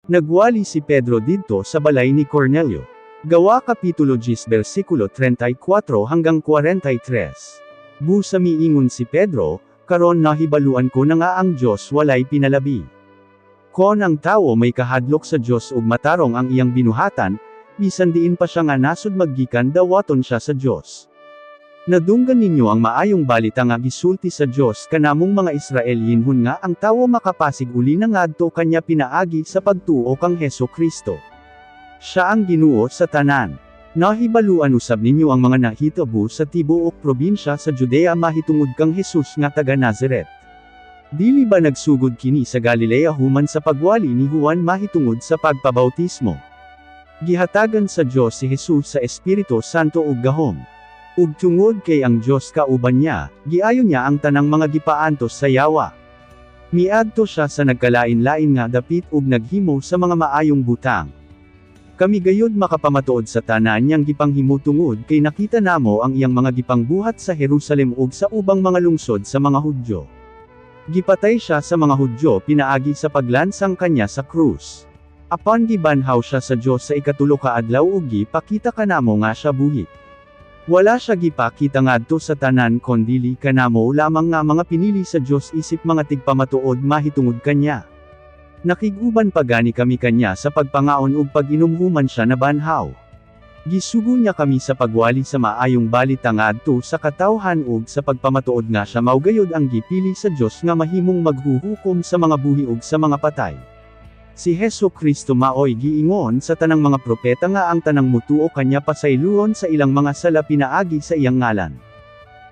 Nagwali si Pedro didto sa balay ni Cornelio. Gawa Kapitulo 10 versikulo 34 hanggang 43. Busa miingon si Pedro, karon nahibaluan ko na nga ang Diyos walay pinalabi. Kon ang tao may kahadlok sa Diyos ug matarong ang iyang binuhatan, bisan diin pa siya nga nasud maggikan dawaton siya sa Diyos. Nadunggan ninyo ang maayong balita nga gisulti sa Diyos kanamong mga Israelhinhon nga ang tawo makapasig uli na ngadto kanya pinaagi sa pagtuo kang Hesukristo. Siya ang Ginoo sa tanan. Nahibaluan usab ninyo ang mga nahitabo sa tibuok probinsya sa Judea mahitungod kang Hesus nga taga Nazaret. Dili ba nagsugod kini sa Galilea human sa pagwali ni Juan mahitungod sa pagpabautismo? Gihatagan sa Dios si Hesus sa Espiritu Santo ug gahom. Ug tungod kay ang Dios kauban niya, giayo niya ang tanang mga gipaantos sa yawa. Miadto siya sa nagkalain-lain nga dapit ug naghimo sa mga maayong butang. Kami gayud makapamatuod sa tanan niyang gipanghimutungod kay nakita namo ang iyang mga gipangbuhat sa Jerusalem ug sa ubang mga lungsod sa mga Hudyo. Gipatay siya sa mga Hudyo pinaagi sa paglansang kanya sa krus. Apan gibanhaw siya sa Dios sa ikatulo ka adlaw ug gipakita kanamo nga siya buhi. Wala siya gipakita ngadto sa tanan kondili kanamo lamang nga mga pinili sa Dios isip mga tigpamatuod mahitungod kanya. Nakiguban pa gani kami kanya sa pagpangaon ug pag-inumhuman siya nabanhaw. Gisugo niya kami sa pagwali sa maayong balita ngadto sa katawhan ug sa pagpamatuod nga siya maugayod ang gipili sa Dios nga mahimong maghuhukom sa mga buhi ug sa mga patay. Si Hesukristo maoy giingon sa tanang mga propeta nga ang tanang mutuo kanya pasayloon sa ilang mga sala pinaagi sa iyang ngalan.